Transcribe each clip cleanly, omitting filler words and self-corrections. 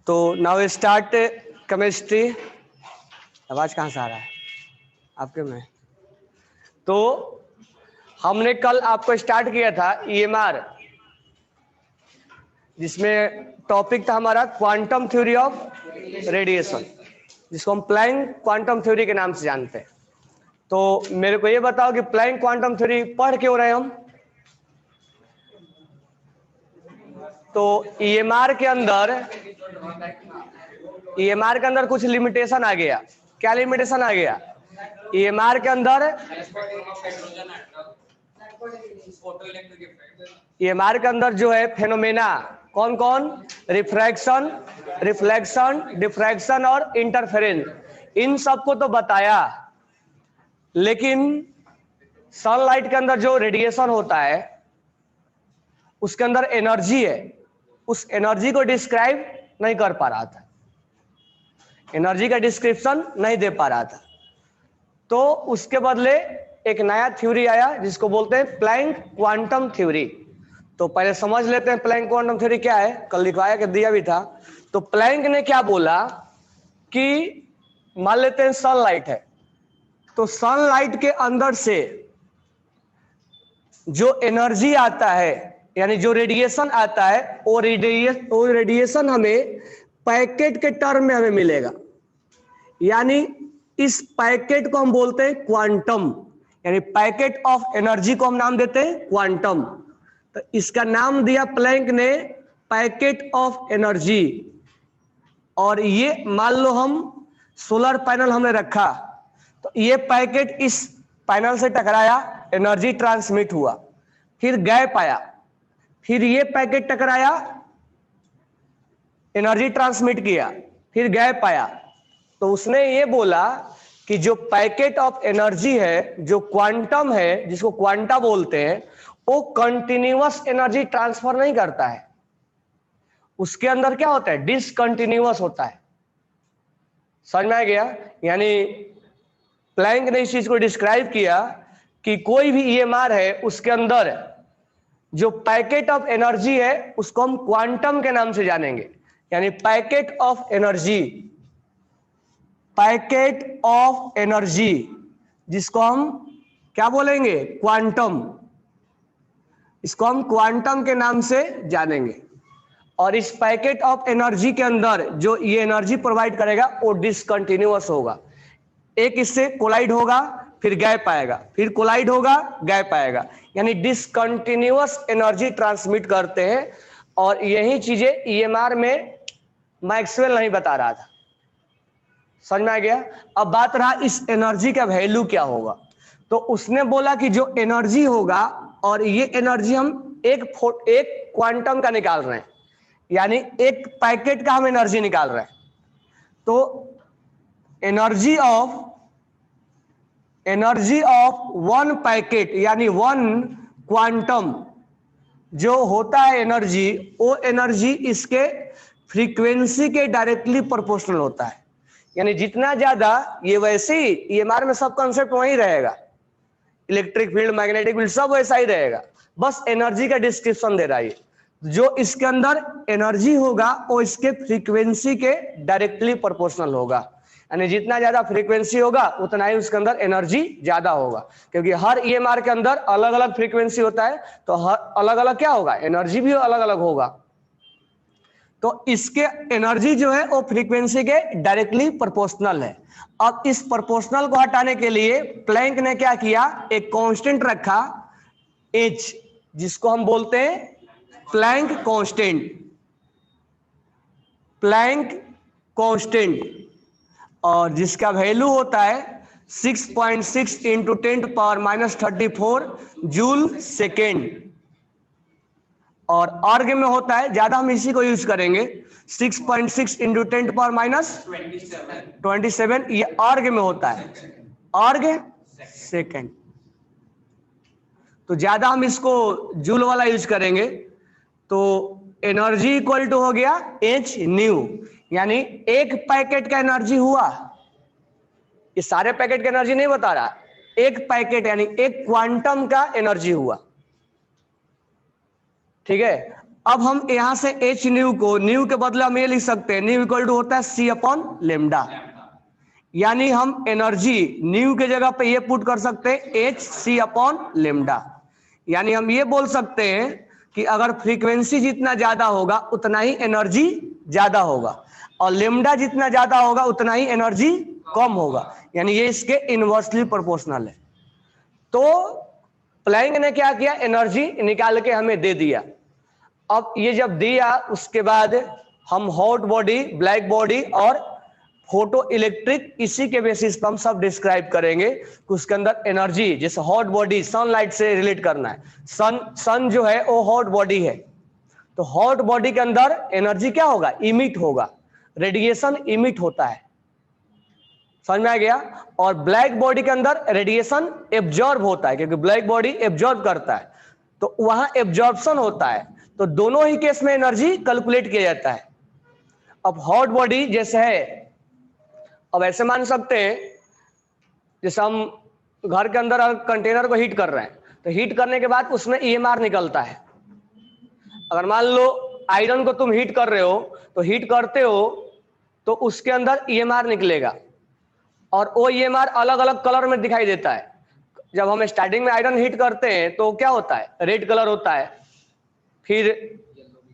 तो now start chemistry. आवाज कहाँ से आ रहा है आपके में? तो हमने कल आपको स्टार्ट किया था ईएमआर, जिसमें टॉपिक था हमारा क्वांटम थ्योरी ऑफ रेडिएशन, जिसको हम प्लैंक क्वांटम थ्योरी के नाम से जानते हैं। तो मेरे को ये बताओ कि प्लैंक क्वांटम थ्योरी पढ़ क्यों रहे हम? तो ईएमआर के अंदर कुछ लिमिटेशन आ गया। क्या लिमिटेशन आ गया? ईएमआर के अंदर जो है फेनोमेना कौन कौन? रिफ्रैक्शन, रिफ्लेक्शन, डिफ्रैक्शन और इंटरफेरेंस, इन सबको तो बताया। लेकिन सनलाइट के अंदर जो रेडिएशन होता है उसके अंदर एनर्जी है, उस एनर्जी को डिस्क्राइब नहीं कर पा रहा था, एनर्जी का डिस्क्रिप्शन नहीं दे पा रहा था। तो उसके बदले एक नया थ्योरी आया जिसको बोलते हैं प्लैंक क्वांटम थ्योरी। तो पहले समझ लेते हैं प्लैंक क्वांटम थ्योरी क्या है। कल लिखवाया के दिया भी था। तो प्लैंक ने क्या बोला कि मान लेते हैं सनलाइट है, तो सनलाइट के अंदर से जो एनर्जी आता है यानी जो रेडिएशन आता है वो रेडिएशन हमें पैकेट के टर्म में हमें मिलेगा। यानी इस पैकेट को हम बोलते हैं क्वांटम, यानी पैकेट ऑफ एनर्जी को हम नाम देते हैं क्वांटम। तो इसका नाम दिया प्लैंक ने पैकेट ऑफ एनर्जी। और ये मान लो हम सोलर पैनल हमने रखा, तो ये पैकेट इस पैनल से टकराया, एनर्जी ट्रांसमिट हुआ, फिर गैप आया, फिर ये पैकेट टकराया, एनर्जी ट्रांसमिट किया, फिर गैप आया। तो उसने ये बोला कि जो पैकेट ऑफ एनर्जी है, जो क्वांटम है, जिसको क्वांटा बोलते हैं, वो कंटिन्यूअस एनर्जी ट्रांसफर नहीं करता है। उसके अंदर क्या होता है? डिसकंटिन्यूअस होता है। समझ में आ गया? यानी प्लैंक ने इस चीज को डिस्क्राइब किया कि कोई भी ईएमआर है उसके अंदर जो पैकेट ऑफ एनर्जी है उसको हम क्वांटम के नाम से जानेंगे। यानी packet of energy, packet of energy जिसको हम क्या बोलेंगे? क्वांटम। इसको हम क्वांटम के नाम से जानेंगे। और इस पैकेट ऑफ एनर्जी के अंदर जो ये एनर्जी प्रोवाइड करेगा वो डिसकंटिन्यूअस होगा। एक इससे कोलाइड होगा, फिर गैप आएगा, फिर कोलाइड होगा, गैप आएगा, यानी डिसकंटिन्यूअस एनर्जी ट्रांसमिट करते हैं। और यही चीजें ईएमआर में मैक्सवेल नहीं बता रहा था। समझ में आ गया? अब बात रहा इस एनर्जी का वैल्यू क्या होगा। तो उसने बोला कि जो एनर्जी होगा, और ये एनर्जी हम एक क्वांटम का निकाल रहे हैं, यानी एक पैकेट का हम एनर्जी निकाल रहे हैं। तो एनर्जी ऑफ वन पैकेट यानी वन क्वांटम जो होता है एनर्जी, वो एनर्जी इसके फ्रीक्वेंसी के डायरेक्टली प्रोपोर्शनल होता है। यानी जितना ज्यादा, ये वैसे ही ईएमआर में सब कॉन्सेप्ट वही रहेगा, इलेक्ट्रिक फील्ड, मैग्नेटिक फील्ड सब वैसा ही रहेगा, बस एनर्जी का डिस्क्रिप्शन दे रहा है। जो इसके अंदर एनर्जी होगा वो इसके फ्रीक्वेंसी के डायरेक्टली प्रोपोर्शनल होगा। यानी जितना ज्यादा फ्रीक्वेंसी होगा उतना ही उसके अंदर एनर्जी ज्यादा होगा, क्योंकि हर ईएमआर के अंदर अलग अलग फ्रीक्वेंसी होता है, तो हर अलग अलग क्या होगा? एनर्जी भी अलग अलग होगा। तो इसके एनर्जी जो है वो फ्रीक्वेंसी के डायरेक्टली प्रोपोर्शनल है। अब इस प्रोपोर्शनल को हटाने के लिए प्लैंक ने क्या किया? एक कांस्टेंट रखा H, जिसको हम बोलते हैं प्लैंक कांस्टेंट। प्लैंक कांस्टेंट, और जिसका वैल्यू होता है 6.6 इंटू 10⁻34 जूल सेकेंड। और अर्ग में होता है, ज्यादा हम इसी को यूज करेंगे, 6.6 इंटू 10⁻27, ये अर्ग में होता है, अर्ग सेकेंड। तो ज्यादा हम इसको जूल वाला यूज करेंगे। तो एनर्जी इक्वल टू हो गया H न्यू, यानी एक पैकेट का एनर्जी हुआ, ये सारे पैकेट का एनर्जी नहीं बता रहा, एक पैकेट यानी एक क्वांटम का एनर्जी हुआ। ठीक है? अब हम यहां से एच न्यू को, न्यू के बदले हम ये लिख सकते हैं, न्यू इक्वल टू होता है सी अपॉन लेमडा, यानी हम एनर्जी न्यू के जगह पे ये पुट कर सकते हैं एच सी अपॉन लेमडा। यानी हम ये बोल सकते हैं कि अगर फ्रीक्वेंसी जितना ज्यादा होगा उतना ही एनर्जी ज्यादा होगा, और लेमडा जितना ज्यादा होगा उतना ही एनर्जी कम होगा, यानी ये इसके इनवर्सली प्रोपोर्शनल है। तो प्लैंक ने क्या किया, एनर्जी निकाल के हमें दे दिया। अब ये जब दिया उसके बाद हम हॉट बॉडी, ब्लैक बॉडी और फोटो इलेक्ट्रिक, इसी के बेसिस पर हम सब डिस्क्राइब करेंगे कि उसके अंदर एनर्जी, जैसे हॉट बॉडी सनलाइट से रिलेट करना है, सन जो है वो हॉट बॉडी है, तो हॉट बॉडी के अंदर एनर्जी क्या होगा, इमिट होगा, रेडिएशन इमिट होता है, समझ में आ गया। और ब्लैक बॉडी के अंदर रेडिएशन एब्जॉर्ब होता है, क्योंकि ब्लैक बॉडी एब्जॉर्ब करता है, तो वहां एब्जॉर्प्शन होता है, तो दोनों ही केस में एनर्जी कैलकुलेट किया जाता है। अब हॉट बॉडी जैसे है, अब ऐसे मान सकते हैं जैसे हम घर के अंदर कंटेनर को हीट कर रहे हैं, तो हीट करने के बाद उसमें ईएमआर निकलता है। अगर मान लो आयरन को तुम हीट कर रहे हो, तो हीट करते हो तो उसके अंदर ईएमआर निकलेगा, और वो ईएमआर अलग अलग कलर में दिखाई देता है। जब हम स्टार्टिंग में आयरन हीट करते हैं तो क्या होता है, रेड कलर होता है, फिर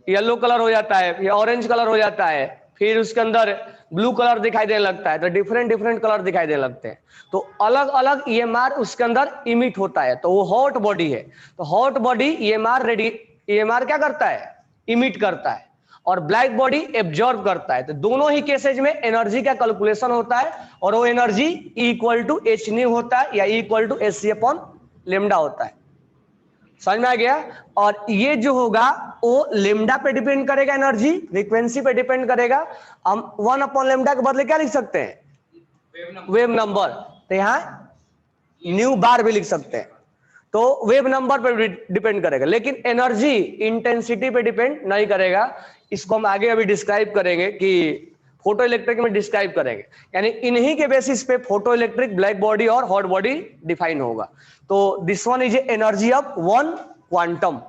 येलो कलर हो जाता है, फिर ऑरेंज कलर हो जाता है, फिर उसके अंदर ब्लू कलर दिखाई देने लगता है, तो डिफरेंट डिफरेंट कलर दिखाई देने लगते हैं, तो अलग अलग ईएमआर उसके अंदर इमिट होता है, तो वो हॉट बॉडी है। तो हॉट बॉडी ईएमआर क्या करता है, इमिट करता है, और ब्लैक बॉडी एब्जॉर्ब करता है। तो दोनों ही केसेज में एनर्जी का कैलकुलेशन होता है, और वो energy equal to h nu होता है, या equal to h c upon lambda होता है, समझ में आ गया। और ये जो होगा वो लेमडा पे डिपेंड करेगा, एनर्जी फ्रीक्वेंसी पे डिपेंड करेगा। हम 1 अपॉन लेमडा के बदले क्या लिख सकते हैं, वेव नंबर, तो यहाँ न्यू बार भी लिख सकते हैं, तो वेव नंबर पे डिपेंड करेगा, लेकिन एनर्जी इंटेंसिटी पे डिपेंड नहीं करेगा। इसको हम आगे अभी डिस्क्राइब करेंगे कि फोटो इलेक्ट्रिक में डिस्क्राइब करेंगे, यानी इन्हीं के बेसिस पे फोटो इलेक्ट्रिक, ब्लैक बॉडी और हॉट बॉडी डिफाइन होगा। तो this one is energy of one quantum,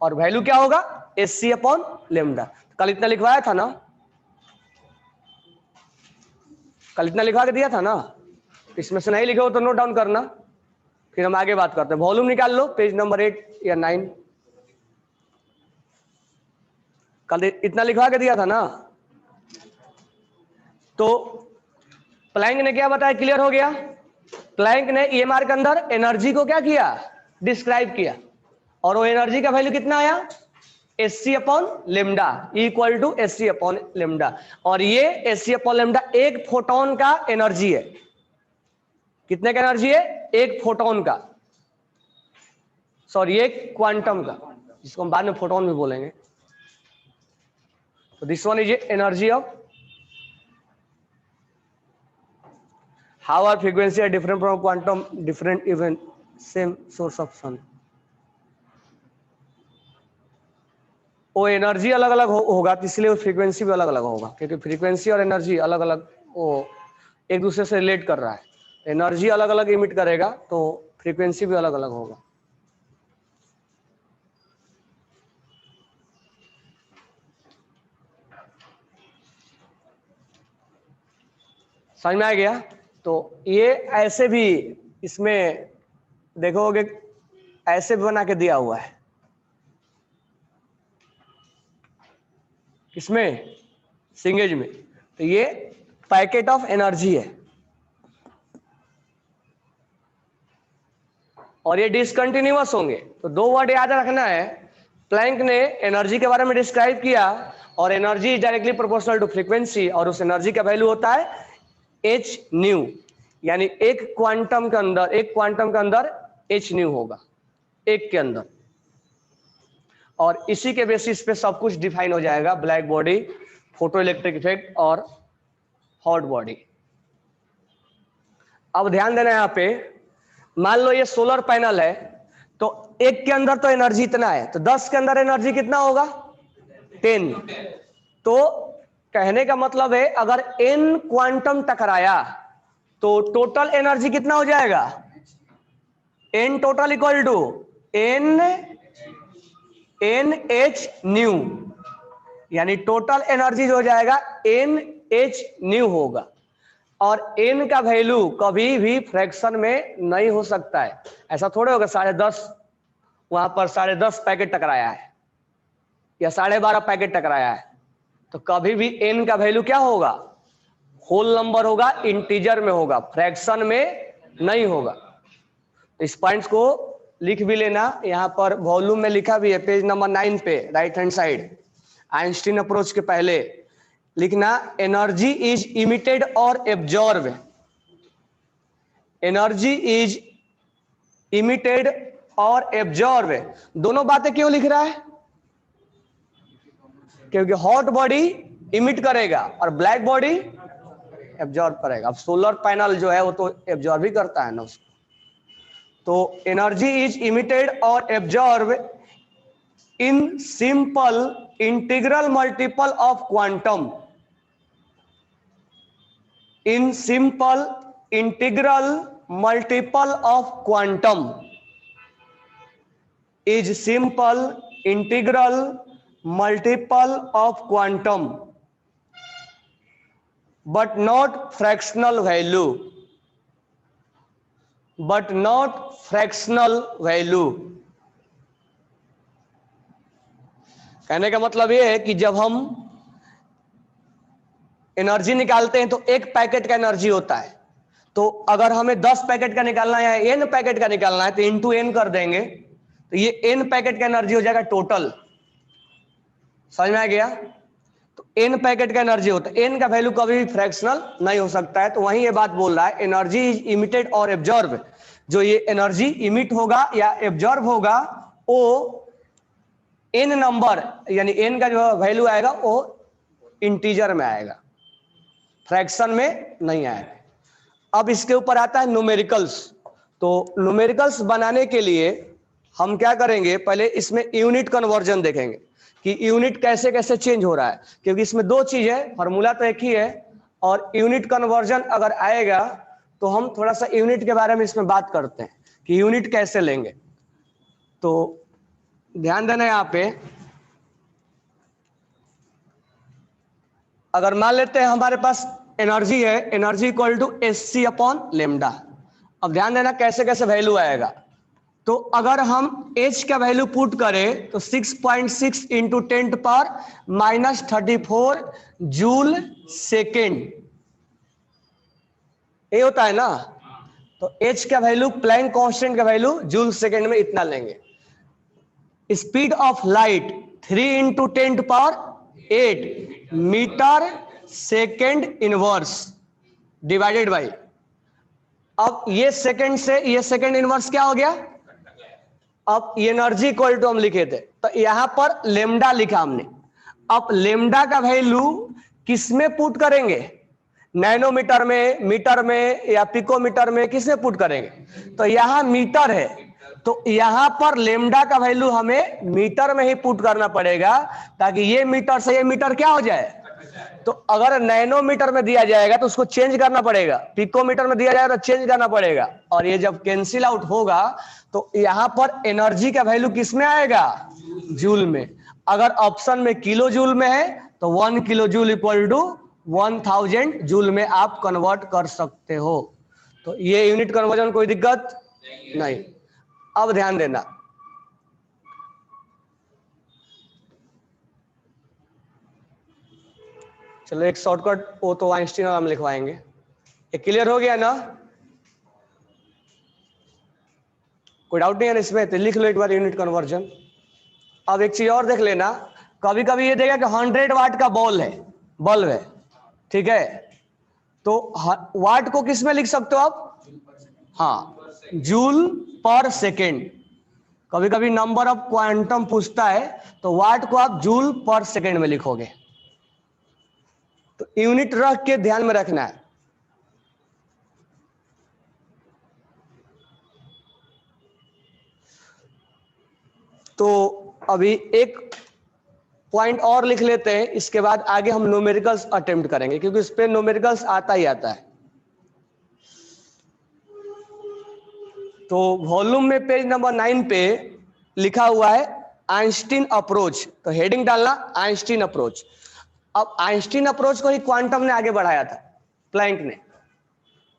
और वैल्यू क्या होगा, एच सी अपॉन लेमडा। कल इतना लिखवाया था ना, कल इतना लिखवा के दिया था ना, इसमें से नहीं लिखे हो तो नोट डाउन करना, फिर हम आगे बात करते हैं। वॉल्यूम निकाल लो, पेज नंबर 8 या 9, कल इतना लिखवा के दिया था ना। तो प्लैंक ने क्या बताया, क्लियर हो गया। प्लैंक ने ईएमआर के अंदर एनर्जी को क्या किया, डिस्क्राइब किया, और वो एनर्जी का वैल्यू कितना आया, h c upon lambda equal to h c upon lambda. और ये एच सी अपॉन लेमडा एक फोटोन का एनर्जी है, कितने का एनर्जी है, एक फोटोन का, सॉरी एक क्वांटम का, जिसको हम बाद में फोटोन भी बोलेंगे। तो this one is energy of how our frequency are different from quantum, different even same source of sun। वो एनर्जी अलग अलग होगा, तो इसलिए वो फ्रीक्वेंसी भी अलग अलग होगा, क्योंकि फ्रीक्वेंसी और एनर्जी अलग अलग वो एक दूसरे से रिलेट कर रहा है। एनर्जी अलग अलग इमिट करेगा तो फ्रीक्वेंसी भी अलग अलग होगा। समझ में आ गया। तो ये ऐसे भी इसमें देखोगे, ऐसे भी बना के दिया हुआ है, किसमें, सिंगेज में। तो ये पैकेट ऑफ एनर्जी है, और ये डिसकंटिन्यूअस होंगे। तो दो वर्ड याद रखना है, प्लैंक ने एनर्जी के बारे में डिस्क्राइब किया, और energy is directly proportional to frequency, और उस एनर्जी का वैल्यू होता है एच न्यू, यानी एक क्वांटम के अंदर एच न्यू होगा, एक के अंदर, और इसी के बेसिस पे सब कुछ डिफाइन हो जाएगा, black body, photo electric effect और हॉट बॉडी। अब ध्यान देना यहां पे, मान लो ये सोलर पैनल है, तो एक के अंदर तो एनर्जी इतना है, तो 10 के अंदर एनर्जी कितना होगा, 10। तो कहने का मतलब है अगर n क्वांटम टकराया तो टोटल एनर्जी कितना हो जाएगा, n total equal to n NH nu, यानी टोटल एनर्जी जो हो जाएगा NH न्यू होगा। और n का वैल्यू कभी भी फ्रैक्शन में नहीं हो सकता है। ऐसा थोड़े होगा 10.5 वहां पर 10.5 पैकेट टकराया है या 12.5 पैकेट टकराया है, तो कभी भी n का वैल्यू क्या होगा, होल नंबर होगा, इंटीजर में होगा, फ्रैक्शन में नहीं होगा। इस पॉइंट्स को लिख भी लेना, यहां पर वॉल्यूम में लिखा भी है पेज नंबर 9 पे right hand side, Einstein approach के पहले लिखना, एनर्जी इज इमिटेड और एब्जॉर्ब। एनर्जी इज इमिटेड और एब्जॉर्ब, दोनों बातें क्यों लिख रहा है, क्योंकि हॉट बॉडी इमिट करेगा और ब्लैक बॉडी एब्जॉर्ब करेगा। अब सोलर पैनल जो है वो तो एब्जॉर्ब ही करता है ना उसको। तो एनर्जी इज इमिटेड और absorb in simple integral multiple of quantum, in simple integral multiple of quantum, is simple integral multiple of quantum but not fractional value, but not fractional value। कहने का मतलब यह है कि जब हम एनर्जी निकालते हैं तो एक पैकेट का एनर्जी होता है, तो अगर हमें 10 पैकेट का निकालना है या n पैकेट का निकालना है तो इंटू n कर देंगे, तो ये n पैकेट का एनर्जी हो जाएगा टोटल। समझ में आ गया? तो n पैकेट का एनर्जी होता है, n का वैल्यू कभी भी फ्रैक्शनल नहीं हो सकता है। तो वहीं ये बात बोल रहा है, एनर्जी इज इमिटेड और एब्जॉर्ब, जो ये एनर्जी इमिट होगा या एब्जॉर्ब होगा वो n नंबर, यानी n का जो वैल्यू आएगा वो इंटीजर में आएगा, फ्रैक्शन में नहीं आएगा। अब इसके ऊपर आता है न्यूमेरिकल्स। तो न्यूमेरिकल्स बनाने के लिए हम क्या करेंगे, पहले इसमें यूनिट कन्वर्जन देखेंगे कि यूनिट कैसे कैसे चेंज हो रहा है, क्योंकि इसमें दो चीज है, फॉर्मूला तो एक ही है, और यूनिट कन्वर्जन अगर आएगा तो हम थोड़ा सा यूनिट के बारे में इसमें बात करते हैं कि यूनिट कैसे लेंगे। तो ध्यान देना यहाँ पे, अगर मान लेते हैं हमारे पास एनर्जी है, energy equal to Hc upon lambda. अब ध्यान देना कैसे कैसे वैल्यू आएगा। तो अगर हम H का वैल्यू पुट करें तो 6.6 इंटू 10⁻⁻34 जूल सेकेंड, ये होता है ना। तो H का वैल्यू, प्लैंक कांस्टेंट का वैल्यू जूल सेकेंड में इतना लेंगे। Speed of light 3 into 10⁸ metre second inverse divided by, अब ये सेकेंड से ये सेकेंड इनवर्स क्या हो गया, अब ये एनर्जी इक्वल टू हम लिखे थे, तो यहां पर लेमडा लिखा हमने। अब लेमडा का वैल्यू किसमें पुट करेंगे, नैनोमीटर में, मीटर में या पिकोमीटर में, किसमें पुट करेंगे, तो यहां मीटर है, तो यहां पर लेमडा का वैल्यू हमें मीटर में ही पुट करना पड़ेगा, ताकि ये मीटर से ये मीटर क्या हो जाए। तो अगर नैनोमीटर में दिया जाएगा तो उसको चेंज करना पड़ेगा, पिकोमीटर में दिया जाएगा तो चेंज करना पड़ेगा, और ये जब कैंसिल आउट होगा तो यहां पर एनर्जी का वैल्यू किस में आएगा, जूल में। अगर ऑप्शन में किलो जूल में है तो 1 kilo joule equal to 1000 joule में आप कन्वर्ट कर सकते हो। तो ये यूनिट कन्वर्जन कोई दिक्कत नहीं। अब ध्यान देना, चलो एक शॉर्टकट वो तो आइंस्टीन हम लिखवाएंगे। ये क्लियर हो गया ना, कोई डाउट नहीं है इसमें, तो लिख लो एक बार यूनिट कन्वर्जन। अब एक चीज और देख लेना, कभी कभी ये देगा कि 100 वाट का बल्ब है, ठीक है, तो वाट को किस में लिख सकते हो आप, हाँ, जूल पर सेकेंड। कभी कभी नंबर ऑफ क्वांटम पूछता है तो वाट को आप जूल पर सेकेंड में लिखोगे। तो यूनिट रख के ध्यान में रखना है। तो अभी एक पॉइंट और लिख लेते हैं, इसके बाद आगे हम न्यूमेरिकल्स अटेम्प्ट करेंगे, क्योंकि इस पे न्यूमेरिकल्स आता ही आता है। तो वॉल्यूम में पेज नंबर 9 पे लिखा हुआ है आइंस्टीन अप्रोच, तो हेडिंग डालना आइंस्टीन अप्रोच। अब आइंस्टीन अप्रोच को ही क्वांटम ने आगे बढ़ाया था, प्लैंक ने,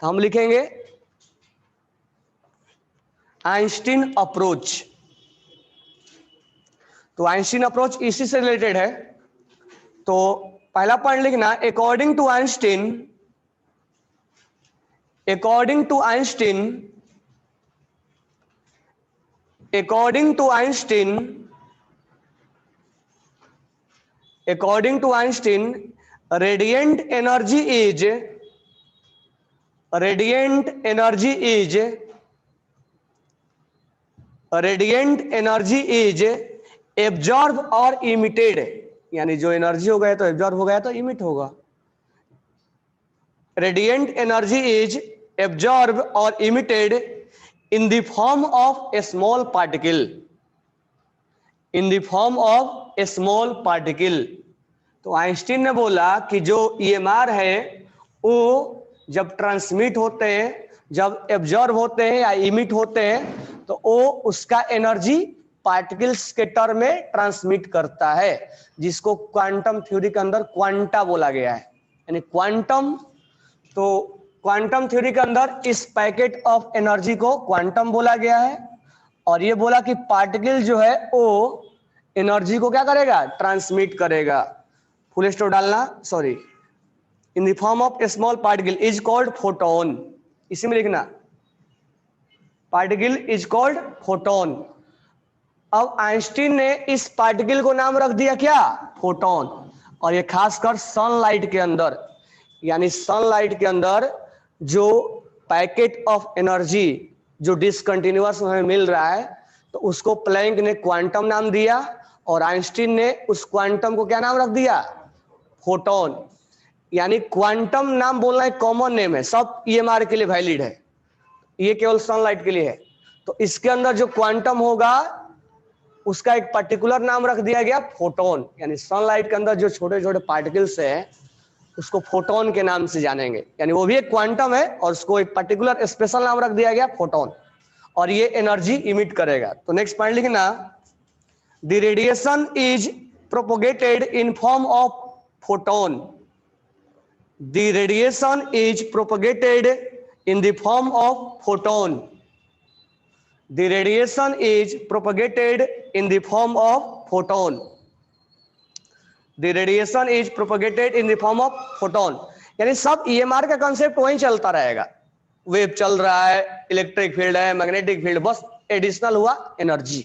तो हम लिखेंगे आइंस्टीन अप्रोच। तो आइंस्टीन अप्रोच इसी से रिलेटेड है। तो पहला पॉइंट लिखना, according to Einstein, according to Einstein, according to Einstein, according to Einstein, radiant energy is, radiant energy is, radiant energy is absorb और emitted, यानी जो एनर्जी हो गया तो एब्जॉर्ब हो गया तो इमिट होगा। radiant energy is absorbed or emitted in the form of a small particle, in the form of a small particle। तो आइंस्टीन ने बोला कि जो ईएमआर है वो जब ट्रांसमिट होते हैं, जब एब्जॉर्ब होते हैं या इमिट होते हैं, तो वो उसका एनर्जी पार्टिकल्स के टर्म में ट्रांसमिट करता है, जिसको क्वांटम थ्योरी के अंदर क्वांटा बोला गया है, यानी क्वांटम। तो क्वांटम थ्योरी के अंदर इस पैकेट ऑफ एनर्जी को क्वांटम बोला गया है, और ये बोला कि पार्टिकल जो है वो एनर्जी को क्या करेगा, ट्रांसमिट करेगा। फुल स्टॉप डालना, sorry, in the form of A small particle is called photon, इसी में लिखना पार्टिकल इज कॉल्ड फोटोन। अब आइंस्टीन ने इस पार्टिकल को नाम रख दिया क्या, फोटोन। और ये खासकर सनलाइट के अंदर, यानी सनलाइट के अंदर जो पैकेट ऑफ एनर्जी जो डिसकंटिन्यूअस हमें मिल रहा है, तो उसको प्लैंक ने क्वांटम नाम दिया, और आइंस्टीन ने उस क्वांटम को क्या नाम रख दिया, फोटोन। यानी क्वांटम नाम बोलना एक कॉमन नेम है, सब ईएमआर के लिए वैलिड है, ये केवल सनलाइट के लिए है। तो इसके अंदर जो क्वांटम होगा उसका एक पर्टिकुलर नाम रख दिया गया फोटोन, यानी सनलाइट के अंदर जो छोटे छोटे पार्टिकल्स है उसको फोटोन के नाम से जानेंगे, यानी वो भी एक क्वांटम है और उसको एक पर्टिकुलर स्पेशल नाम रख दिया गया फोटोन, और ये एनर्जी इमिट करेगा। तो नेक्स्ट पॉइंट लिखना, the radiation is propagated in form of photon, the radiation is propagated in the form of photon, the radiation is propagated in the form of photon, the radiation is propagated in the form of photon। यानी सब EMR का concept वहीं चलता रहेगा, wave चल रहा है, electric field है, मैग्नेटिक फील्ड, बस एडिशनल हुआ एनर्जी,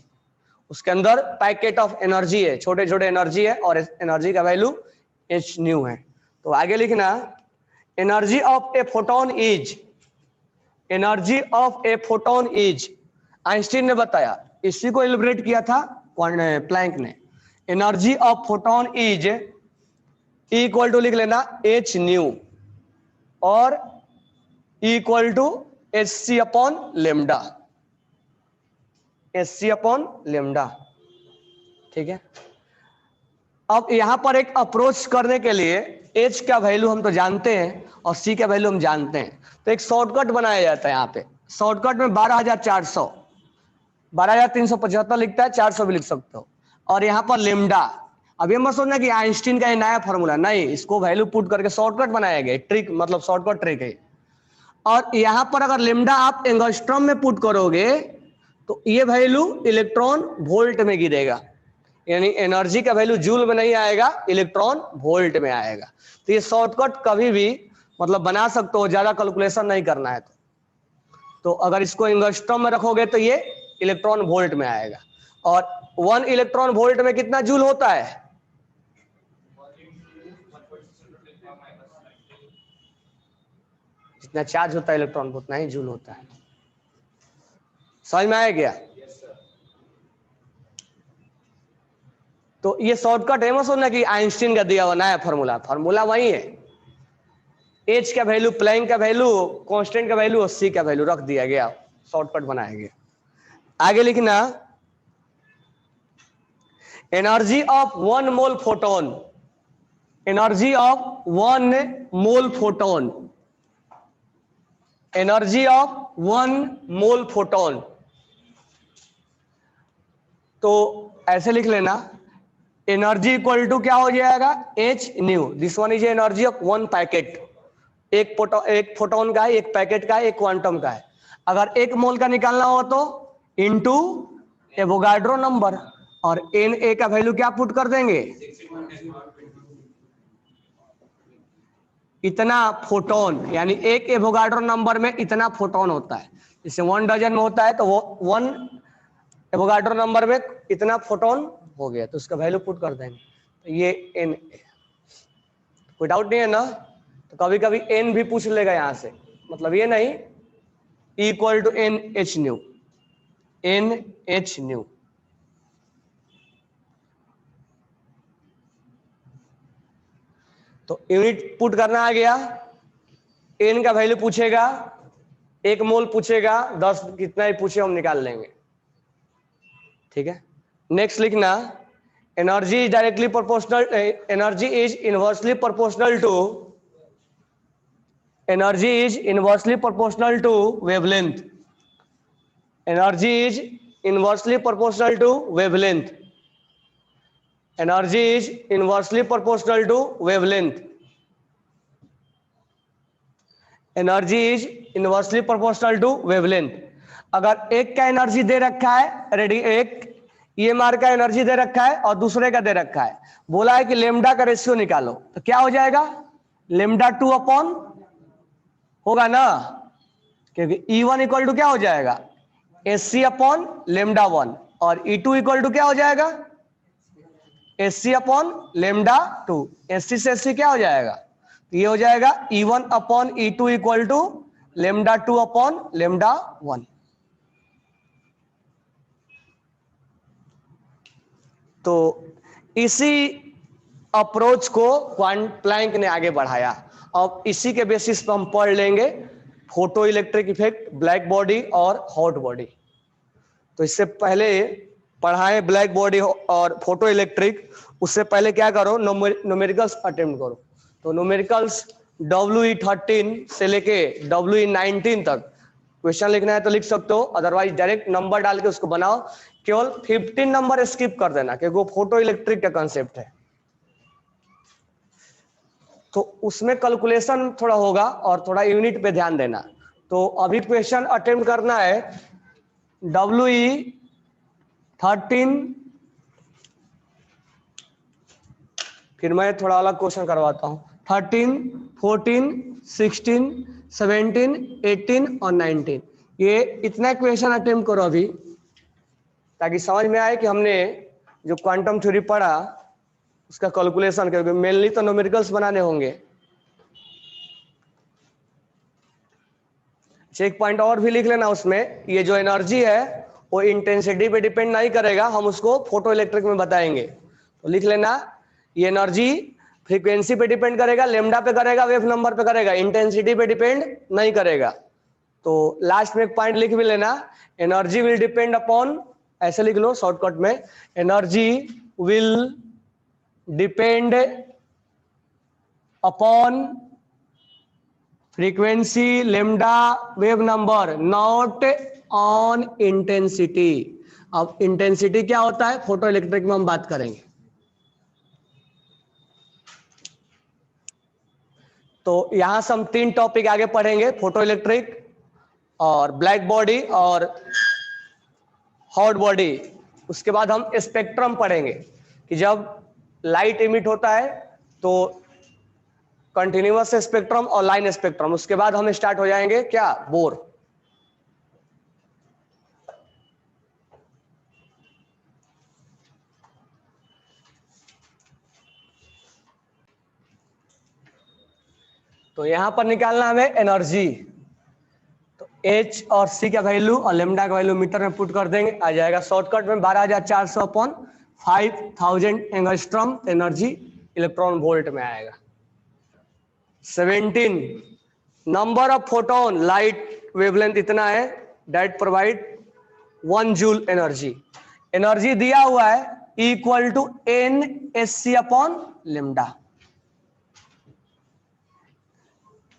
उसके अंदर पैकेट ऑफ एनर्जी है, छोटे छोटे एनर्जी है, और एनर्जी का वैल्यू एच न्यू है। तो आगे लिखना, energy of a photon is, energy of a photon is, Einstein ने बताया, इसी को एलिब्रेट किया था प्लैंक ने। Energy of photon is equal to लिख लेना एच न्यू, और equal to h c upon lambda, h c upon lambda, ठीक है। अब यहां पर एक अप्रोच करने के लिए एच का वैल्यू हम तो जानते हैं और सी का वैल्यू हम जानते हैं, तो एक शॉर्टकट बनाया जाता है। यहाँ पे शॉर्टकट में 12,400, 12,375 लिखता है, 400 भी लिख सकते हो, और यहाँ पर लेमडा। अब ये मत सोचना कि आइंस्टीन का ये नया फॉर्मूला, नहीं, इसको वैल्यू पुट करके शॉर्टकट बनाया गया, ट्रिक, मतलब शॉर्टकट ट्रिक है। और यहाँ पर अगर लेमडा आप एंगस्ट्रॉम में पुट करोगे तो ये वैल्यू इलेक्ट्रॉन वोल्ट में गिरेगा, यानी एनर्जी का वैल्यू जूल में नहीं आएगा, इलेक्ट्रॉन वोल्ट में आएगा। तो ये शॉर्टकट कभी भी मतलब बना सकते हो, ज्यादा कैलकुलेशन नहीं करना है तो अगर इसको एंगस्ट्रॉम में रखोगे तो ये इलेक्ट्रॉन वोल्ट में आएगा। और 1 इलेक्ट्रॉन वोल्ट में कितना जूल होता है, जितना चार्ज होता है इलेक्ट्रॉन उतना ही जूल होता है। समझ में आया क्या? तो ये शॉर्टकट है, मत सोचना कि आइंस्टीन का दिया हुआ नया फॉर्मूला, फॉर्मूला वही है, एच का वैल्यू, प्लैंक का वैल्यू, कांस्टेंट का वैल्यू और सी का वैल्यू रख दिया गया, शॉर्टकट बनाया गया। आगे लिखना, energy of 1 mole photon, energy of 1 mole photon, energy of 1 mole photon. तो ऐसे लिख लेना, एनर्जी इक्वल टू क्या हो जाएगा, H new. This one is energy of one packet. एक फोटोन का है, एक पैकेट का है, एक क्वांटम का है। अगर एक मोल का निकालना हो तो इनटू एवोगाड्रो नंबर, और एन ए का वैल्यू क्या पुट कर देंगे, इतना फोटोन, यानी एक एवोगाड्रो नंबर में इतना फोटोन होता है। जैसे 1 डजन में होता है तो वो 1 एवोगाड्रो नंबर में इतना फोटोन हो गया, तो उसका वैल्यू पुट कर देंगे। तो ये एन, कोई डाउट नहीं है ना। तो कभी कभी एन भी पूछ लेगा यहां से, मतलब ये नहीं, equal to n h nu, n h nu. तो यूनिट पुट करना आ गया, एन का वैल्यू पूछेगा, एक मोल पूछेगा, 10 कितना ही पूछे हम निकाल लेंगे, ठीक है। नेक्स्ट लिखना, energy is directly proportional, energy is inversely proportional to, energy is inversely proportional to wavelength, energy is inversely proportional to wavelength, energy is inversely proportional to wavelength, energy is inversely proportional to wavelength. अगर एक का energy दे रखा है ready, एक EMR का energy दे रखा है और दूसरे का दे रखा है, बोला है कि लेमडा का रेशियो निकालो, तो क्या हो जाएगा, लेमडा 2 अपॉन होगा ना, क्योंकि E1 इक्वल टू क्या हो जाएगा, SC अपॉन लेमडा 1, और E2 इक्वल टू क्या हो जाएगा, SC अपॉन लेमडा 2। SC से SC क्या हो जाएगा, तो ये हो जाएगा E1 upon E2 equal to lambda 2 upon lambda 1। तो इसी अप्रोच को प्लैंक ने आगे बढ़ाया। अब इसी के बेसिस पर हम पढ़ लेंगे photo electric effect, black body और हॉट बॉडी। तो इससे पहले पढ़ाएं ब्लैक बॉडी और फोटो इलेक्ट्रिक, उससे पहले क्या करो, न्यूमेरिकल्स अटेम्प्ट करो। तो न्यूमेरिकल्स WE13 से लेके WE19 तक क्वेश्चन लिखना है तो लिख सकते हो, अदरवाइज डायरेक्ट नंबर डाल के उसको बनाओ। केवल 15 नंबर स्किप कर देना, क्योंकि वो फोटो इलेक्ट्रिक का कंसेप्ट है, तो उसमें कैलकुलेशन थोड़ा होगा और थोड़ा यूनिट पे ध्यान देना। तो अभी क्वेश्चन अटेम्प्ट करना है WE13, फिर मैं थोड़ा अलग क्वेश्चन करवाता हूं, 13, 14, 16, 17, 18 और 19, ये इतना क्वेश्चन अटेम्प्ट करो अभी, ताकि समझ में आए कि हमने जो क्वांटम थ्योरी पढ़ा उसका कैलकुलेशन, क्योंकि मेनली तो न्यूमेरिकल्स बनाने होंगे। एक पॉइंट और भी लिख लेना उसमें, ये जो एनर्जी है वो इंटेंसिटी पे डिपेंड नहीं करेगा, हम उसको फोटो इलेक्ट्रिक में बताएंगे। तो लिख लेना, ये एनर्जी फ्रीक्वेंसी पे डिपेंड करेगा, लेमडा पे करेगा, वेव नंबर पे करेगा, इंटेंसिटी पे डिपेंड नहीं करेगा। तो लास्ट में एक पॉइंट लिख भी लेना, एनर्जी विल डिपेंड अपॉन, ऐसे लिख लो शॉर्टकट में, energy will depend upon frequency, lambda, wave number, not on intensity. अब इंटेंसिटी क्या होता है फोटो इलेक्ट्रिक में हम बात करेंगे। तो यहां से हम 3 टॉपिक आगे पढ़ेंगे, फोटो इलेक्ट्रिक और ब्लैक बॉडी और हॉट बॉडी। उसके बाद हम स्पेक्ट्रम पढ़ेंगे कि जब लाइट इमिट होता है तो कंटिन्यूअस स्पेक्ट्रम और लाइन स्पेक्ट्रम। उसके बाद हम स्टार्ट हो जाएंगे क्या, बोर। तो यहां पर निकालना हमें एनर्जी, तो H और C का वैल्यू और लेमडा का वैल्यू मीटर में पुट कर देंगे, आ जाएगा शॉर्टकट में 12,400 upon 5,000 angstrom energy electron volt में आएगा। 17 number of photon, light wavelength इतना है, that provide 1 joule energy. Energy दिया हुआ है equal to NSC upon lambda.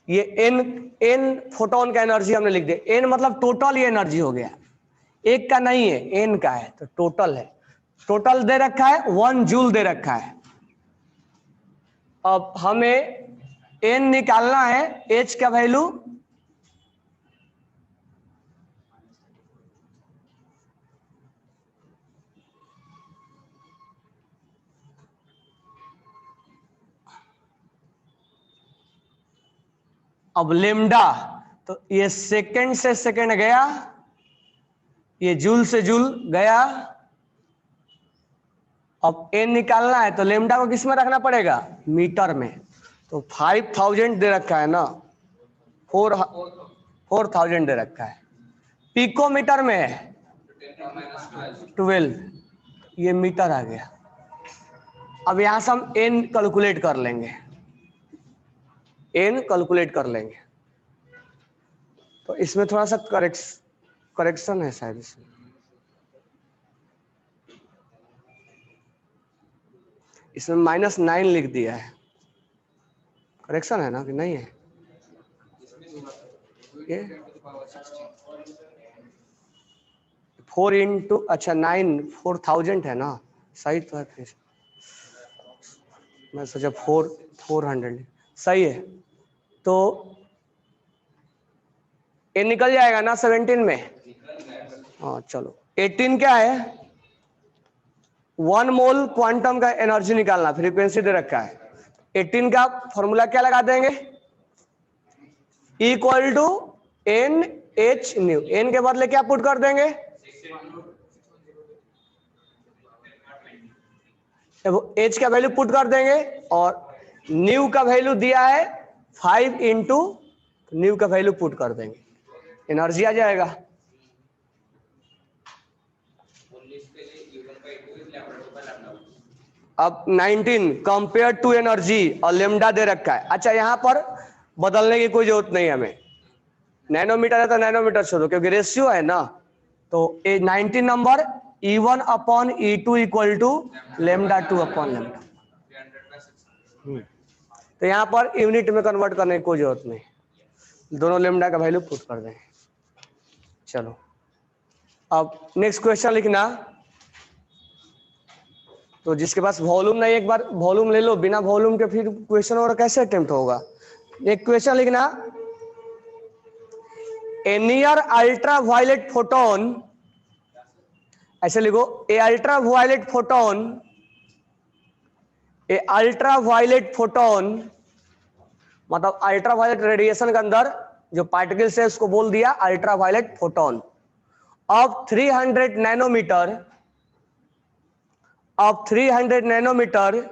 ये n फोटोन का एनर्जी हमने लिख दिया, n मतलब टोटल ये एनर्जी हो गया, एक का नहीं है, n का है, तो टोटल है। टोटल दे रखा है 1 जूल दे रखा है। अब हमें एन निकालना है, एच का वैल्यू अब लेमडा, तो ये सेकंड से सेकंड गया, ये जूल से जूल गया। अब एन निकालना है तो लेमडा को किस में रखना पड़ेगा, मीटर में। तो 5000 दे रखा है ना, 4000 दे रखा है। पिकोमीटर में है 12, ये मीटर आ गया। अब यहां से हम एन कैलकुलेट कर लेंगे, एन कैलकुलेट कर लेंगे। तो इसमें थोड़ा सा करेक्शन है शायद, इसमें -9 लिख दिया है। करेक्शन है ना कि नहीं है? ये 4 इंटू, अच्छा 9, 4000 है ना, सही तो है। फिर मैं सोचा 400 सही है। तो ये निकल जाएगा ना 17 में। हाँ चलो, 18 क्या है, 1 मोल क्वांटम का एनर्जी निकालना, फ्रीक्वेंसी दे रखा है। 18 का फॉर्मूला क्या लगा देंगे, equal to n h nu. N के बदले क्या पुट कर देंगे, एच का वैल्यू पुट कर देंगे, और न्यू का वैल्यू दिया है 5 इंटू न्यू का वैल्यू पुट कर देंगे, एनर्जी आ जाएगा। अब 19 कंपेयर टू एनर्जी और लेमडा दे रखा है। अच्छा यहाँ पर बदलने की कोई जरूरत नहीं है हमें, नैनोमीटर है तो नैनोमीटर छोड़ो क्योंकि रेशियो है ना। तो ए 19 number E1 upon E2 equal to lambda 2 upon lambda. तो यहाँ पर यूनिट में कन्वर्ट करने की कोई जरूरत नहीं, दोनों लेमडा का वैल्यू पुट कर देंगे। चलो अब नेक्स्ट क्वेश्चन लिखना। तो जिसके पास वॉल्यूम नहीं, एक बार वॉल्यूम ले लो, बिना वॉल्यूम के फिर क्वेश्चन और कैसे अटेम्प्ट होगा। एक क्वेश्चन लिखना, a near ultra violet photon, ऐसे लिखो, a ultra violet photon, a ultra violet photon मतलब अल्ट्रा वायलेट रेडिएशन के अंदर जो पार्टिकल्स है उसको बोल दिया ultra violet photon, of 300 nanometer, of 300 nanometer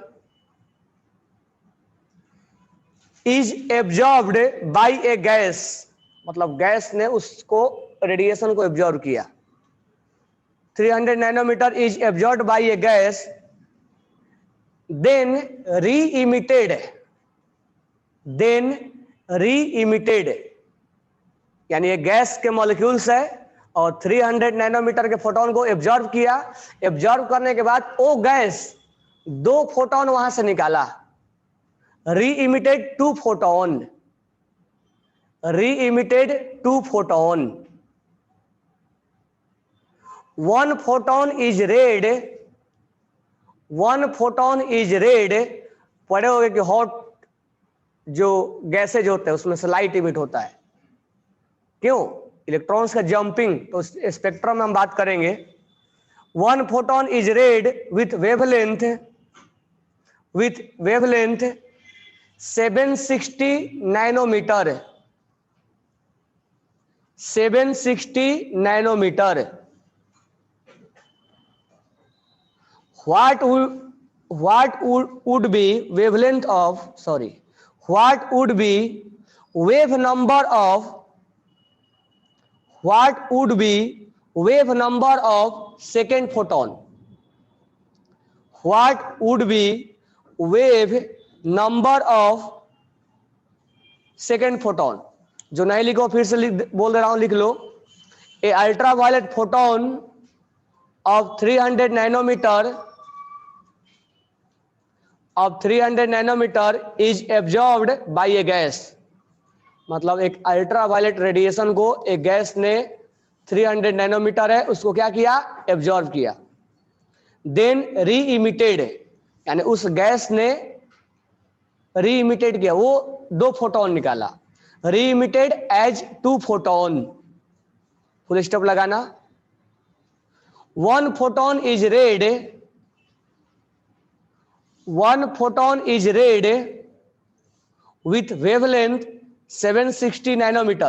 is absorbed by a gas, मतलब गैस ने उसको रेडिएशन को एब्जॉर्ब किया। 300 nanometer is absorbed by a gas, then re-emitted, यानी ये गैस के मॉलिक्यूल्स है और 300 नैनोमीटर के फोटोन को एब्जॉर्ब किया। एब्जॉर्ब करने के बाद वो गैस 2 फोटोन वहां से निकाला, re-emitted 2 photon, re-emitted 2 photon, 1 photon is red, 1 photon is red. पढ़े होंगे कि हॉट जो गैसेज होते हैं उसमें से लाइट इमिट होता है, क्यों, इलेक्ट्रॉन्स का जंपिंग। तो स्पेक्ट्रम में हम बात करेंगे। 1 photon is red with wavelength 760 nanometre, 760 nanometre. what would be wavelength of, sorry, what would be wave number of, what would be wave number of second photon, what would be wave number of second photon। जो नहीं लिखो फिर से बोल दे रहा हूं, लिख लो। A ultra violet photon of 300 nanometer, of 300 nanometer is absorbed by a gas, मतलब एक अल्ट्रा वायलेट रेडिएशन को एक गैस ने 300 नैनोमीटर है उसको क्या किया, एब्जॉर्ब किया। देन री इमिटेड, यानी उस गैस ने री इमिटेड किया, वो 2 फोटोन निकाला, reemitted as 2 photon, full stop लगाना। 1 photon is red, 1 photon is red with wavelength 760 nanometer,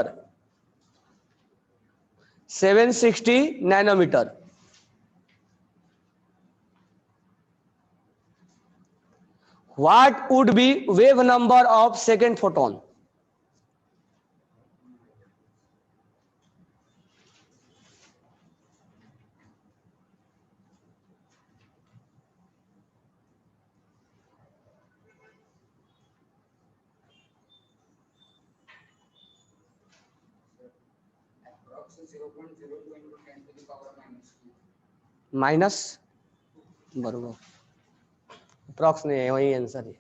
760 nanometer. What would be wave number of second photon? Minus, बरोबर, अप्रॉक्स नहीं है, वही आंसर है,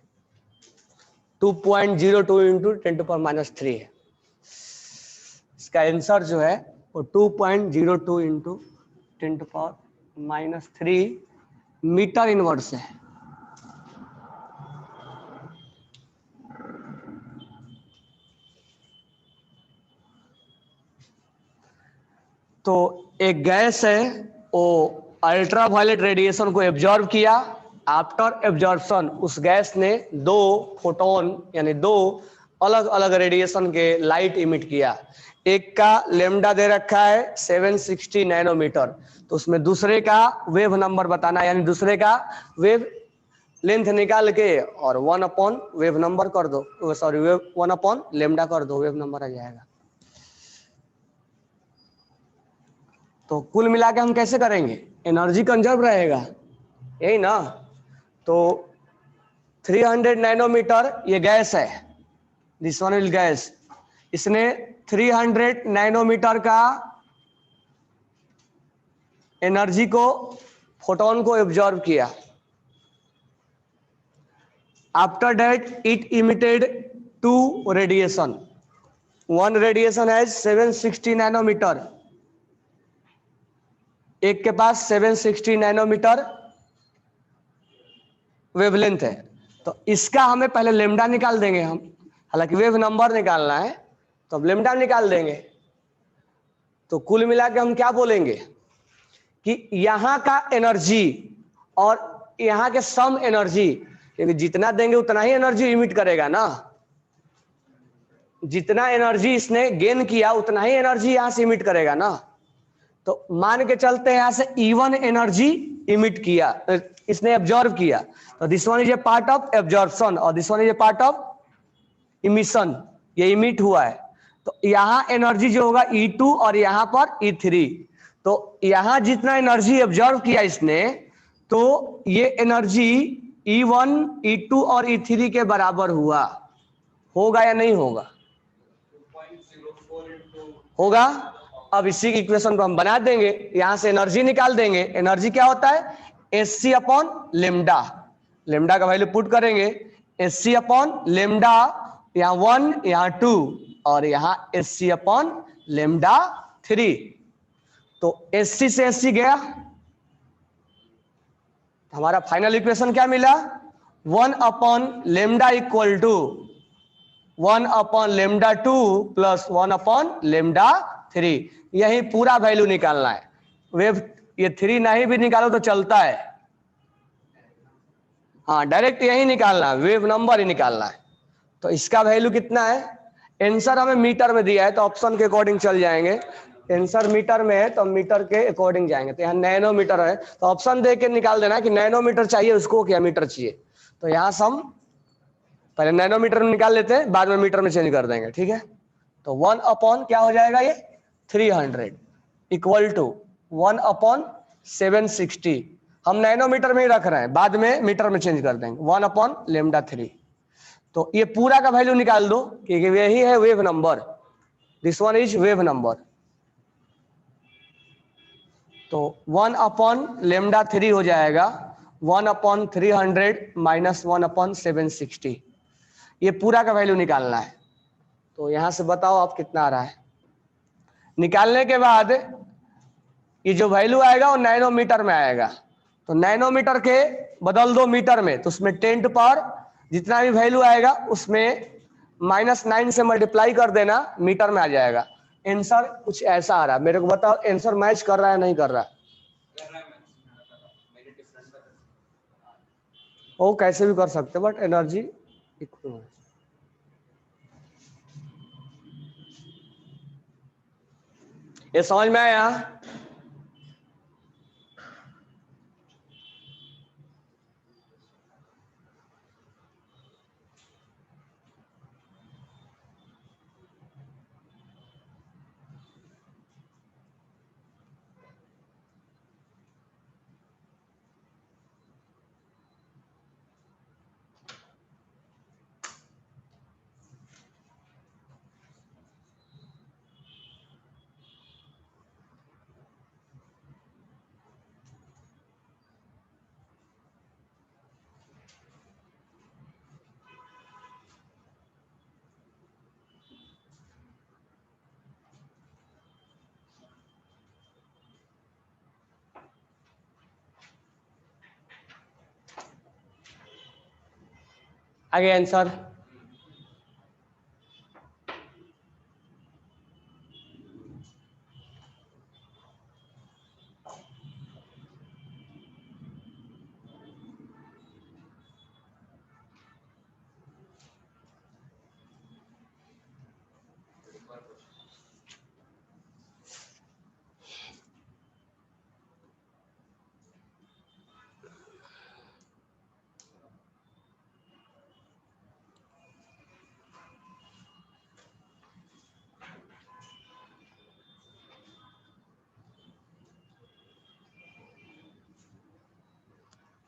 2.02 इंटू 10⁻³ है। इसका आंसर जो है वो 2.02 इंटू 10⁻³ मीटर इनवर्स है। तो एक गैस है, वो अल्ट्रावायलेट रेडिएशन को एब्जॉर्ब किया, आफ्टर एब्जॉर्प्शन उस गैस ने 2 फोटोन यानी 2 अलग अलग रेडिएशन के लाइट इमिट किया। एक का लेमडा दे रखा है 760 नैनोमीटर, तो उसमें दूसरे का वेव नंबर बताना, यानी दूसरे का वेव लेंथ निकाल के और 1 अपॉन वेव नंबर कर दो, सॉरी 1 अपॉन लेमडा कर दो, वेव नंबर आ जाएगा। तो कुल मिला के हम कैसे करेंगे, एनर्जी कंजर्व रहेगा, यही ना। तो 300 नैनोमीटर ये गैस है, दिस वन इज गैस, इसने 300 नैनोमीटर का एनर्जी को, फोटोन को एब्जॉर्ब किया। After that it emitted 2 radiation, 1 radiation है 760 नैनोमीटर, एक के पास 760 नैनोमीटर वेवलेंथ है। तो इसका हमें पहले लेमडा निकाल देंगे हम, हालांकि वेव नंबर निकालना है तो अब लेमडा निकाल देंगे। तो कुल मिला के हम क्या बोलेंगे कि यहाँ का एनर्जी और यहाँ के सम एनर्जी, क्योंकि जितना देंगे उतना ही एनर्जी इमिट करेगा ना, जितना एनर्जी इसने गेन किया उतना ही एनर्जी यहाँ से इमिट करेगा ना। तो मान के चलते हैं यहाँ से E1 एनर्जी इमिट किया, इसने एब्जॉर्ब किया, तो this one is a part of absorption और this one is a part of emission, ये इमिट हुआ है। तो यहाँ एनर्जी जो होगा E2 और यहाँ पर E3, तो यहाँ जितना एनर्जी एब्जॉर्ब किया इसने, तो ये एनर्जी E1, E2 और E3 के बराबर हुआ, होगा या नहीं होगा, होगा। अब इसी इक्वेशन को हम बना देंगे, यहां से एनर्जी निकाल देंगे। एनर्जी क्या होता है, एससी अपॉन लेमडा, लेमडा का वैल्यू पुट करेंगे, एससी अपॉन लेमडा, यहाँ 1 यहाँ 2 और यहाँ एससी अपॉन लेमडा 3। तो एससी से एससी गया, हमारा फाइनल इक्वेशन क्या मिला, 1 upon lambda equal to 1 upon lambda 2 plus 1 upon lambda 3। यही पूरा वैल्यू निकालना है। वेव ये 3 नहीं भी निकालो तो चलता है, हाँ डायरेक्ट यही निकालना है, वेव नंबर ही निकालना है। तो इसका वैल्यू कितना है, आंसर हमें मीटर में दिया है तो ऑप्शन के अकॉर्डिंग चल जाएंगे। आंसर मीटर में है तो मीटर के अकॉर्डिंग जाएंगे। तो यहाँ नैनोमीटर है तो ऑप्शन दे के निकाल देना कि नैनोमीटर चाहिए उसको क्या मीटर चाहिए। तो यहाँ से हम पहले नैनोमीटर में निकाल लेते हैं, बाद में मीटर में चेंज कर देंगे, ठीक है। तो 1 अपॉन क्या हो जाएगा, ये 300 इक्वल टू 1 अपॉन 760, हम नैनोमीटर में ही रख रहे हैं, बाद में मीटर में चेंज कर देंगे, 1 अपॉन लेमडा 3। तो ये पूरा का वैल्यू निकाल दो क्योंकि यही है wave number, this one is wave number. तो 1 अपॉन लेमडा 3 हो जाएगा 1 अपॉन 300 माइनस 1 अपॉन 760, ये पूरा का वैल्यू निकालना है। तो यहां से बताओ आप कितना आ रहा है। निकालने के बाद ये जो वैल्यू आएगा वो नैनोमीटर में आएगा, तो नैनोमीटर के बदल दो मीटर में, तो उसमें 10 पर जितना भी वैल्यू आएगा उसमें -9 से मल्टीप्लाई कर देना, मीटर में आ जाएगा। आंसर कुछ ऐसा आ रहा है, मेरे को बताओ आंसर मैच कर रहा है नहीं कर रहा है? वो कैसे भी कर सकते बट एनर्जी इक्वल है। ये समझ में आया? आगे आंसर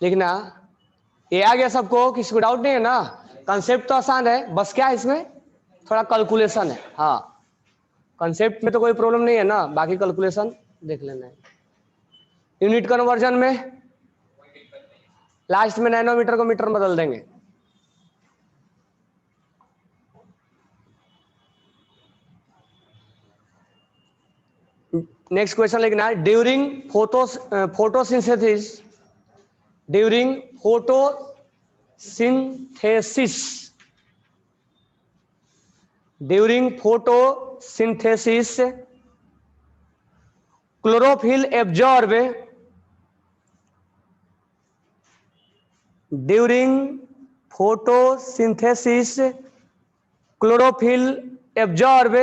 लिखना। ये आ गया सबको? किसी को डाउट नहीं है ना? कंसेप्ट तो आसान है, बस क्या है इसमें थोड़ा कैलकुलेशन है। हाँ, कंसेप्ट में तो कोई प्रॉब्लम नहीं है ना, बाकी कैलकुलेशन देख लेना है। यूनिट कन्वर्जन में लास्ट में नैनोमीटर को मीटर में बदल देंगे। नेक्स्ट क्वेश्चन लिखना है, during photosynthesis, during photosynthesis, during photosynthesis chlorophyll absorb, during photosynthesis chlorophyll absorb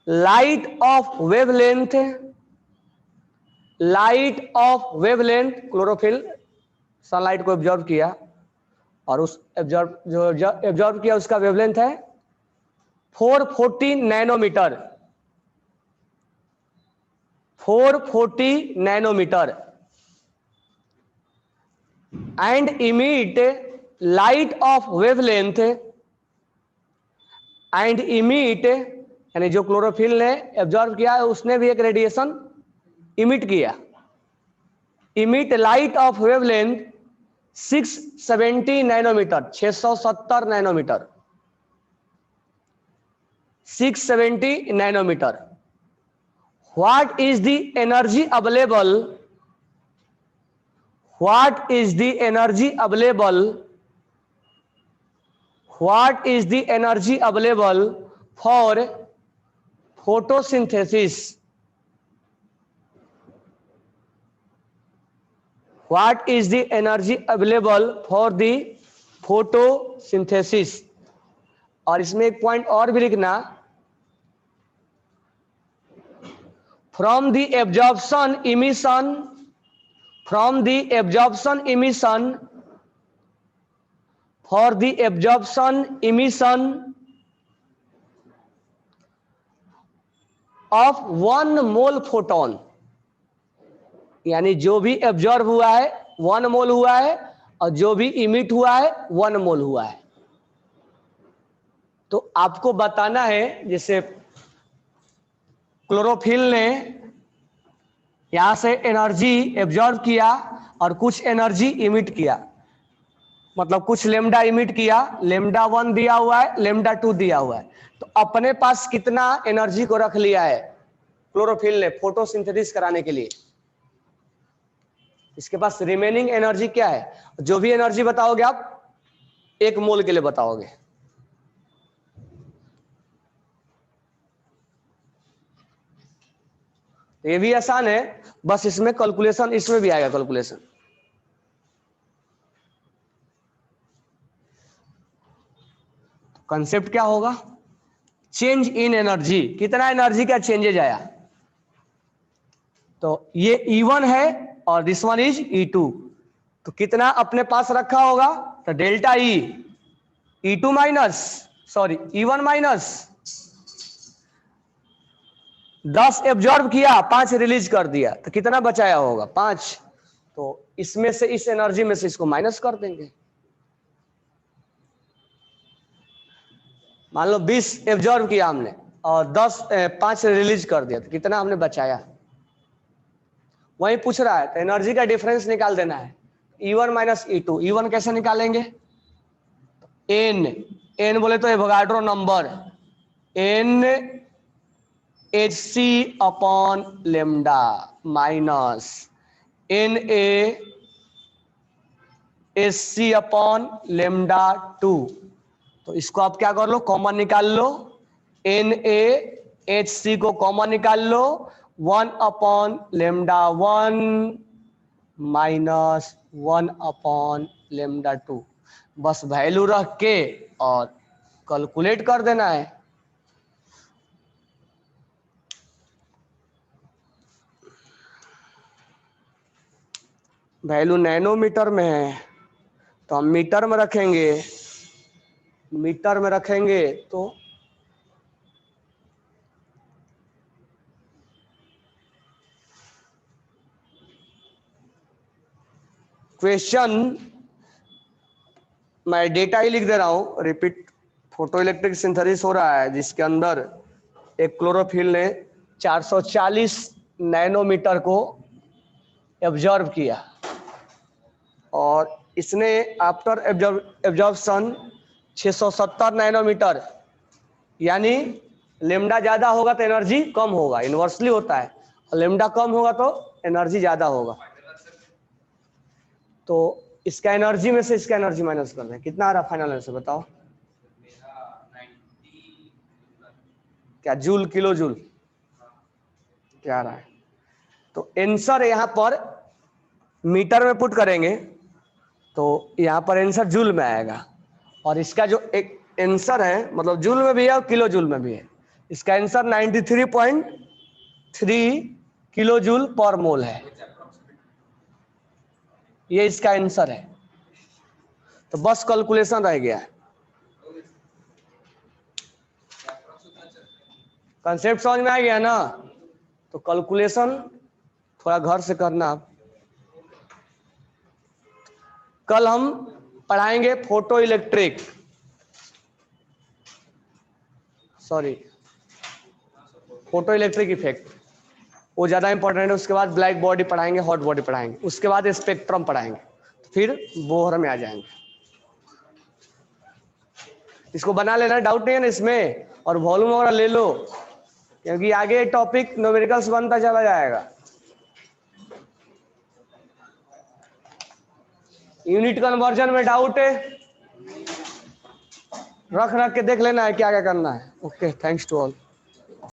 light of wavelength, light of wavelength, chlorophyll sunlight को एब्जॉर्ब किया और उस एब्जॉर्ब किया उसका वेवलेंथ है 440 nanometre, 440 nanometre, and emit light of wavelength, and emit यानी जो chlorophyll ने एब्जॉर्ब किया है उसने भी एक रेडिएशन इमिट किया, emit light of wavelength 670 nanometre, 670 nanometre, 670 nanometre. What is the energy available, what is the energy available, what is the energy available for photosynthesis, what is the energy available for the photosynthesis। और इसमें एक point और भी लिखना, from the absorption emission, from the absorption emission, for the absorption emission of 1 mole photon, यानी जो भी absorb हुआ है 1 मोल हुआ है और जो भी इमिट हुआ है 1 मोल हुआ है। तो आपको बताना है, जैसे क्लोरोफिल ने यहां से एनर्जी एब्जॉर्ब किया और कुछ एनर्जी इमिट किया, मतलब कुछ लेमडा इमिट किया, लेमडा 1 दिया हुआ है, लेमडा 2 दिया हुआ है। तो अपने पास कितना एनर्जी को रख लिया है क्लोरोफिल ने फोटोसिंथेसिस कराने के लिए? इसके पास रिमेनिंग एनर्जी क्या है? जो भी एनर्जी बताओगे आप 1 मोल के लिए बताओगे। ये भी आसान है, बस इसमें कैलकुलेशन, इसमें भी आएगा कैलकुलेशन। कंसेप्ट क्या होगा? चेंज इन एनर्जी, कितना एनर्जी का चेंजेज आया। तो ये E1 है और दिस वन इज E2, तो कितना अपने पास रखा होगा? तो delta E, E2 minus, sorry E1 minus 10 absorb किया, 5 रिलीज कर दिया, तो कितना बचाया होगा? 5। तो इसमें से, इस एनर्जी में से इसको माइनस कर देंगे। मान लो 20 एब्जॉर्ब किया हमने और 5 रिलीज कर दिया, तो कितना हमने बचाया? वही पूछ रहा है, तो एनर्जी का डिफरेंस निकाल देना है। E1 माइनस E2, E1 कैसे निकालेंगे? n बोले तो Avogadro number, n hc upon lambda minus na hc upon lambda 2। तो इसको आप क्या कर लो, कॉमन निकाल लो, na hc को कॉमन निकाल लो, 1 upon lambda 1 minus 1 upon lambda 2। बस वैल्यू रख के और कैलकुलेट कर देना है। वैल्यू नैनोमीटर में है, तो हम मीटर में रखेंगे, मीटर में रखेंगे तो क्वेश्चन, मैं डेटा ही लिख दे रहा हूं, रिपीट। फोटो इलेक्ट्रिक सिंथेसिस हो रहा है जिसके अंदर एक क्लोरोफिल ने 440 नैनोमीटर को एब्जॉर्ब किया और इसने आफ्टर एब्जॉर्प्शन 670 नैनोमीटर, यानी लेमडा ज्यादा होगा तो एनर्जी कम होगा, इनवर्सली होता है, और लेमडा कम होगा तो एनर्जी ज्यादा होगा। तो इसका एनर्जी में से इसका एनर्जी माइनस कर दें, कितना आ रहा फाइनल आंसर बताओ? क्या जूल, किलो जूल क्या आ रहा है? तो आंसर यहाँ पर मीटर में पुट करेंगे तो यहाँ पर आंसर जूल में आएगा, और इसका जो एक आंसर है मतलब जूल में भी है और किलो जूल में भी है। इसका आंसर 93.3 किलो जूल पर मोल है, ये इसका आंसर है। तो बस कैलकुलेशन रह गया है। कंसेप्ट समझ में आ गया ना? तो कैलकुलेशन थोड़ा घर से करना। कल हम पढ़ाएंगे photo electric, sorry photo electric effect, वो ज्यादा इंपॉर्टेंट है। उसके बाद ब्लैक बॉडी पढ़ाएंगे, हॉट बॉडी पढ़ाएंगे, उसके बाद स्पेक्ट्रम पढ़ाएंगे, फिर बोहर में आ जाएंगे। इसको बना लेना, डाउट नहीं है ना इसमें, और वॉल्यूम वगैरह ले लो, क्योंकि आगे टॉपिक न्यूमेरिकल्स बनता चला जाएगा। यूनिट कन्वर्जन में डाउट है, रख के देख लेना है क्या क्या करना है। Okay, thanks to all.